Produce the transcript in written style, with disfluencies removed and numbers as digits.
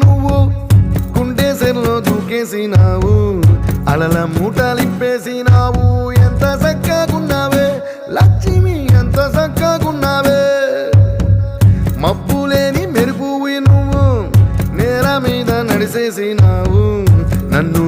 నువ్వు కుంటేసెల్లో దూకేసినావు అలల మూటలిప్పేసినావు ఎంత చక్కగున్నావే లక్ష్మి ఎంత చక్కగున్నావే మబ్బులేని మెరుపువి నువ్వు నేల మీద నడిసేసినావు నన్ను